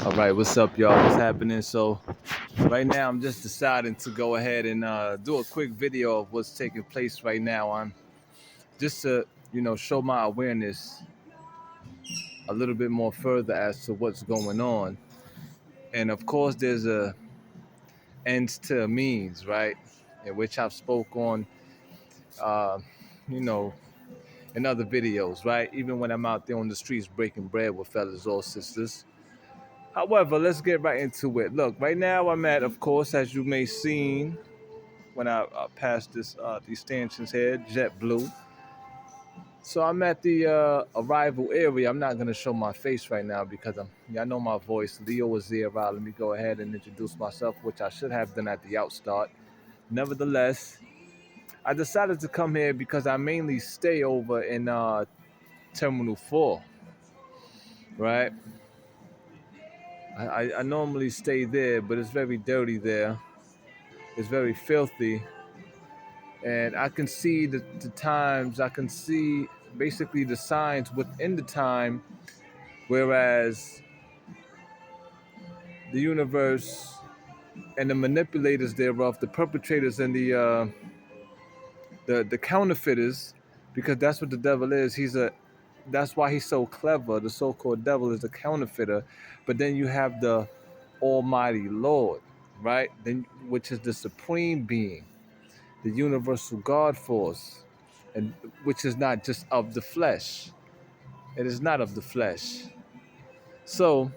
All right, what's up, y'all? What's happening? So, right now, I'm just deciding to go ahead and do a quick video of what's taking place right now on just to, show my awareness a little bit more further as to what's going on. And of course, there's a ends to a means, right? In which I've spoke on, uh, you know, in other videos, right? Even when I'm out there on the streets breaking bread with fellas or sisters. However, let's get right into it. Look, right now I'm at, of course, as you may seen, when I passed these stanchions here, JetBlue. So I'm at the arrival area. I'm not gonna show my face right now because y'all know my voice. Leo was there. Let me go ahead and introduce myself, which I should have done at the outstart. Nevertheless, I decided to come here because I mainly stay over in Terminal 4, right? I normally stay there, but it's very dirty there. It's very filthy. And I can see the times, I can see basically the signs within the time, whereas the universe and the manipulators thereof, the perpetrators and the counterfeiters, because that's what the devil is. That's why he's so clever. The so-called devil is a counterfeiter, but then you have the Almighty Lord, right? Then, which is the supreme being, the universal God force, and which is not just of the flesh. It is not of the flesh. So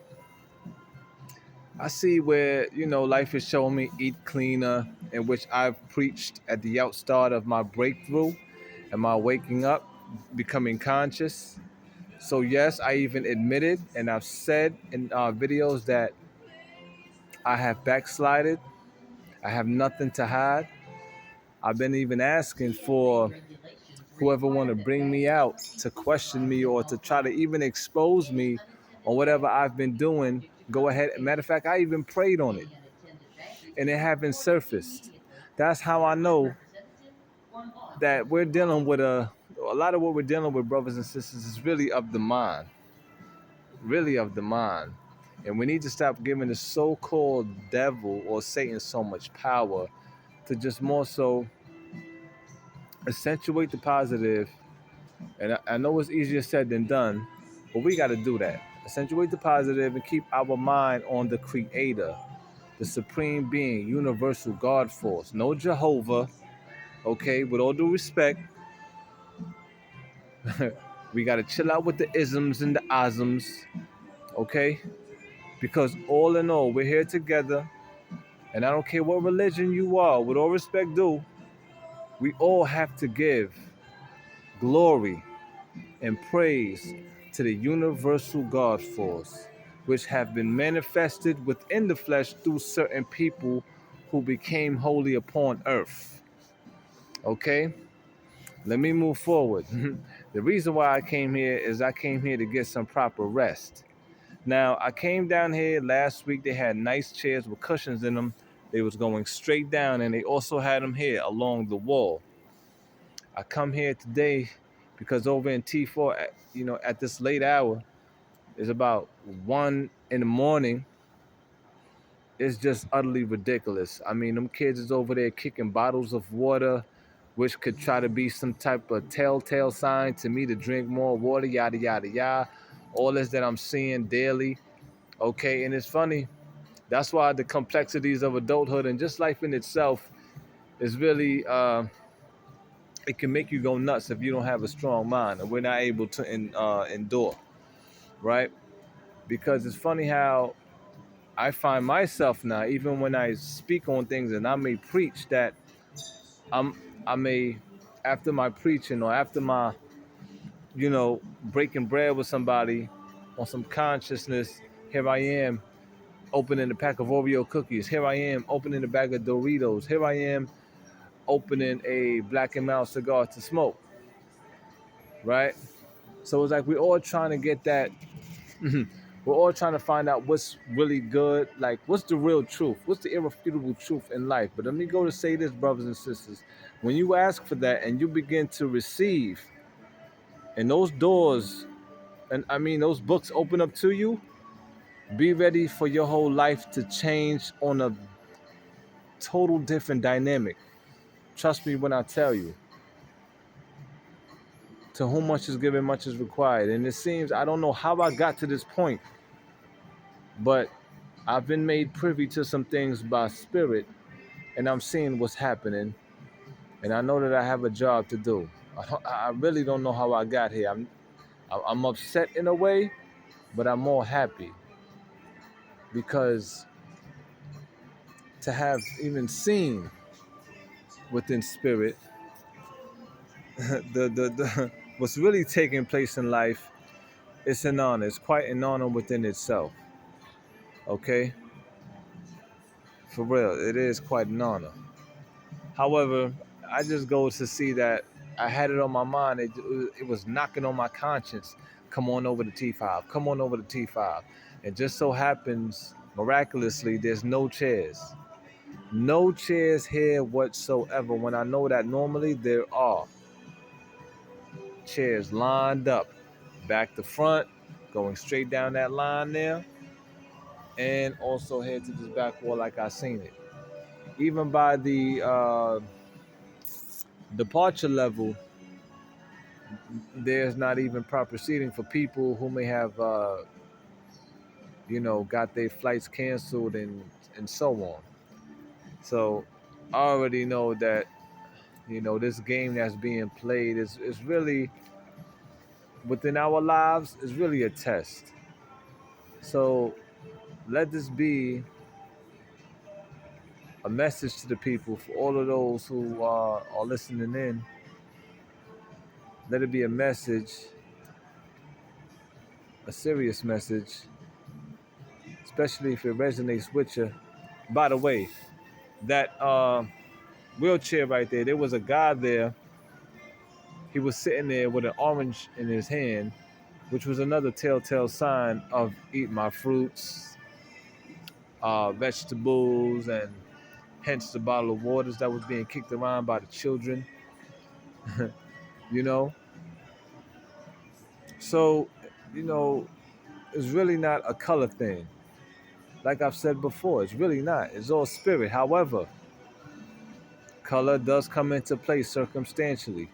I see where, life is showing me eat cleaner, in which I've preached at the outstart of my breakthrough and my waking up, becoming conscious. So yes, I even admitted and I've said in videos that I have backslided. I have nothing to hide. I've been even asking for whoever want to bring me out to question me or to try to even expose me on whatever I've been doing. Go ahead. Matter of fact, I even prayed on it and it haven't surfaced. That's how I know that we're dealing with a lot of what we're dealing with, brothers and sisters, is really of the mind, really of the mind. And we need to stop giving the so-called devil or Satan so much power to just more so accentuate the positive. And I know it's easier said than done, but we got to do that. Accentuate the positive and keep our mind on the Creator, the Supreme Being, Universal God Force. No Jehovah, okay? With all due respect, we got to chill out with the isms and the asms, okay? Because all in all, we're here together, and I don't care what religion you are, with all respect due, we all have to give glory and praise to the universal God force, which have been manifested within the flesh through certain people who became holy upon earth. Okay? Let me move forward. The reason why I came here is I came here to get some proper rest. Now, I came down here last week. They had nice chairs with cushions in them. They was going straight down, and they also had them here along the wall. I come here today because over in T4, at this late hour, it's about 1 in the morning. It's just utterly ridiculous. I mean, them kids is over there kicking bottles of water, which could try to be some type of telltale sign to me to drink more water, yada, yada, yada. All this that I'm seeing daily. Okay, and it's funny. That's why the complexities of adulthood and just life in itself is really, it can make you go nuts if you don't have a strong mind and we're not able to endure, right? Because it's funny how I find myself now, even when I speak on things and I may preach that I'm, I may, after my preaching or after my, breaking bread with somebody on some consciousness, here I am opening a pack of Oreo cookies. Here I am opening a bag of Doritos. Here I am opening a Black and Mild cigar to smoke, right? So it's like we're all trying to get that. We're all trying to find out what's really good, like what's the real truth, what's the irrefutable truth in life. But let me go to say this, brothers and sisters, when you ask for that and you begin to receive, and those doors, and I mean those books open up to you, Be ready for your whole life to change on a total different dynamic. Trust me when I tell you. To whom much is given, much is required. And it seems, I don't know how I got to this point, but I've been made privy to some things by spirit, and I'm seeing what's happening. And I know that I have a job to do. I really don't know how I got here. I'm upset in a way, but I'm more happy because to have even seen within spirit the what's really taking place in life, it's an honor. It's quite an honor within itself. Okay, for real, it is quite an honor. However, I just go to see that I had it on my mind. It was knocking on my conscience. Come on over to T5. Come on over to T5. And just so happens, miraculously, there's no chairs. No chairs here whatsoever. When I know that normally there are chairs lined up, back to front, going straight down that line there, and also head to this back wall like I seen it. Even by the departure level, there's not even proper seating for people who may have, got their flights canceled and so on. So I already know that, this game that's being played is really within our lives is really a test. So let this be a message to the people, for all of those who are listening in. Let it be a message, a serious message, especially if it resonates with you. By the way, that wheelchair right there, there was a guy there. He was sitting there with an orange in his hand, which was another telltale sign of eat my fruits, vegetables, and hence the bottle of waters that was being kicked around by the children. you know, so it's really not a color thing. Like I've said before, it's really not. It's all spirit. However, color does come into play circumstantially.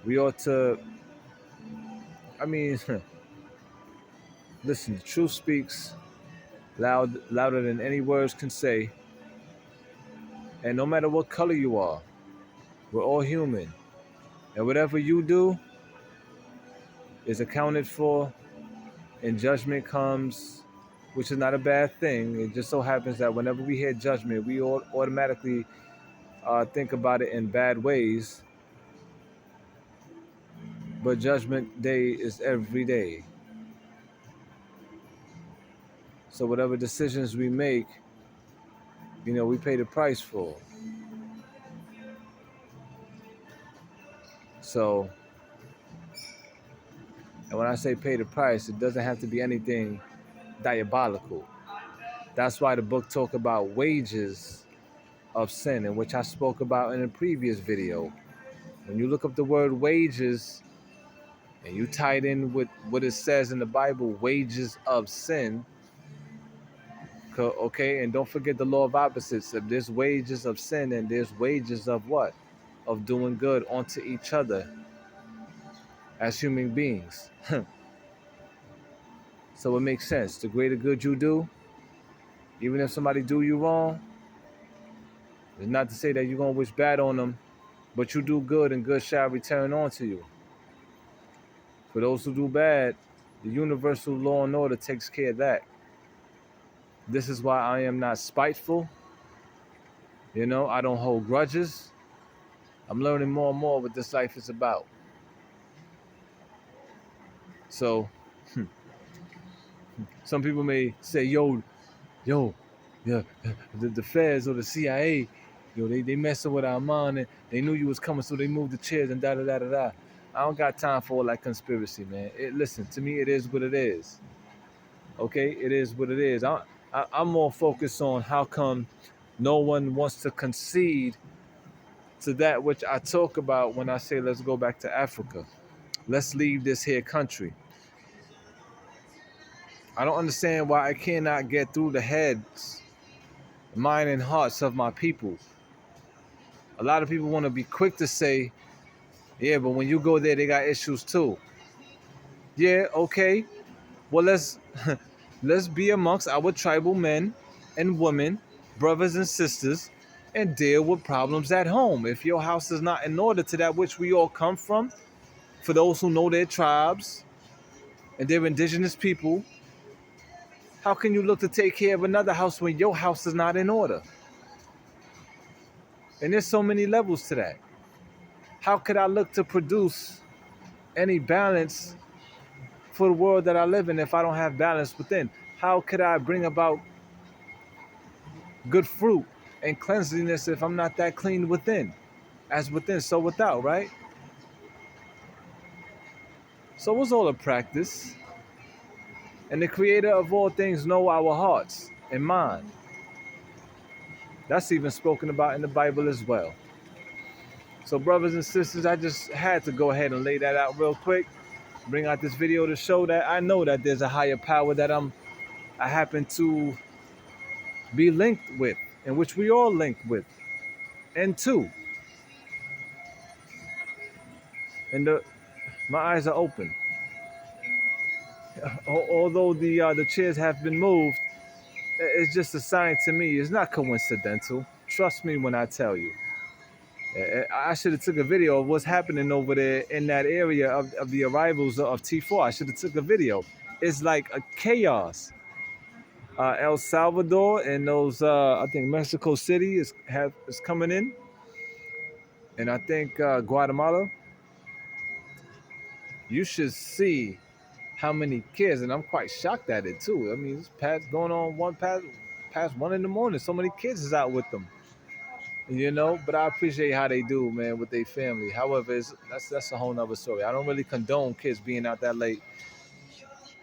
We ought to, I mean, listen, the truth speaks louder than any words can say. And no matter what color you are, we're all human. And whatever you do is accounted for, and judgment comes, which is not a bad thing. It just so happens that whenever we hear judgment, we all automatically think about it in bad ways. But judgment day is every day. So whatever decisions we make, we pay the price for. So, and when I say pay the price, it doesn't have to be anything diabolical. That's why the book talk about wages of sin, in which I spoke about in a previous video. When you look up the word wages and you tie it in with what it says in the Bible, wages of sin, okay, and don't forget the law of opposites. If there's wages of sin, and there's wages of what? Of doing good onto each other as human beings. So it makes sense. The greater good you do, even if somebody do you wrong, it's not to say that you're going to wish bad on them, but you do good and good shall return onto you. For those who do bad, the universal law and order takes care of that. This is why I am not spiteful. I don't hold grudges. I'm learning more and more what this life is about. So, some people may say, yo, yeah, the feds or the CIA, they messing with our mind, and they knew you was coming, so they moved the chairs and da-da-da-da-da. I don't got time for all that conspiracy, man. Listen, to me, it is what it is. Okay, it is what it is. I'm more focused on how come no one wants to concede to that which I talk about when I say let's go back to Africa. Let's leave this here country. I don't understand why I cannot get through the heads, mind, and hearts of my people. A lot of people want to be quick to say, yeah, but when you go there, they got issues too. Yeah, okay. Well, let's be amongst our tribal men and women, brothers and sisters, and deal with problems at home. If your house is not in order to that which we all come from, for those who know their tribes and their indigenous people, how can you look to take care of another house when your house is not in order? And there's so many levels to that. How could I look to produce any balance for the world that I live in if I don't have balance within? How could I bring about good fruit and cleanliness if I'm not that clean within? As within, so without, right? So it's all a practice. And the creator of all things know our hearts and mind. That's even spoken about in the Bible as well. So brothers and sisters, I just had to go ahead and lay that out real quick. Bring out this video to show that I know that there's a higher power that I happen to be linked with, in which we all linked with, and to. And my eyes are open. Although the chairs have been moved, it's just a sign to me. It's not coincidental. Trust me when I tell you. I should have took a video of what's happening over there in that area of the arrivals of T4. I should have took a video. It's like a chaos. El Salvador and those I think Mexico City is coming in, and I think Guatemala. You should see how many kids, and I'm quite shocked at it too. I mean, it's going on past 1 in the morning. So many kids is out with them, you know. But I appreciate how they do, man, with their family. However, that's a whole nother story. I don't really condone kids being out that late,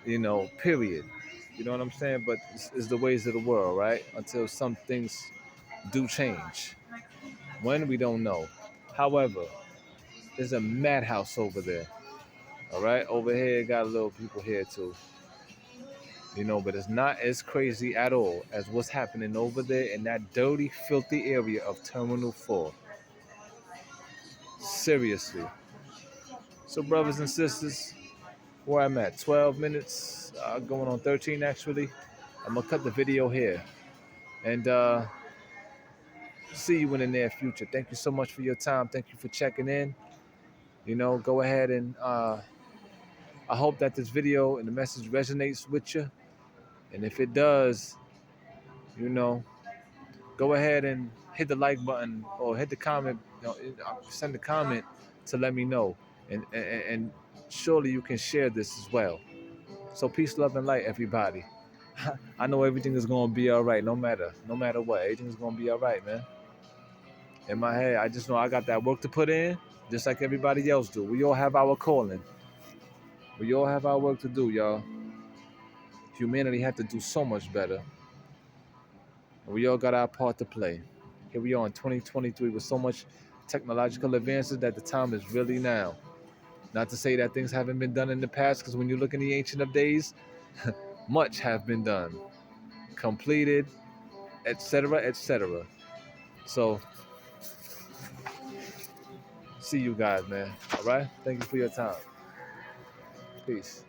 you know. Period. You know what I'm saying? But it's the ways of the world, right? Until some things do change. When, we don't know. However, there's a madhouse over there. All right, over here got a little people here too. You know, but it's not as crazy at all as what's happening over there in that dirty, filthy area of Terminal 4. Seriously. So, brothers and sisters, where I'm at, 12 minutes, going on 13 actually. I'm gonna cut the video here, and see you in the near future. Thank you so much for your time. Thank you for checking in. You know, go ahead and I hope that this video and the message resonates with you. And if it does, you know, go ahead and hit the like button or hit the comment, you know, send a comment to let me know. And surely you can share this as well. So peace, love, and light, everybody. I know everything is gonna be all right, no matter what. Everything's gonna be all right, man. In my head, I just know I got that work to put in, just like everybody else do. We all have our calling. We all have our work to do, y'all. Humanity had to do so much better. And we all got our part to play. Here we are in 2023 with so much technological advances that the time is really now. Not to say that things haven't been done in the past, because when you look in the ancient of days, much have been done, completed, etc., etc. So, see you guys, man. All right? Thank you for your time. Peace.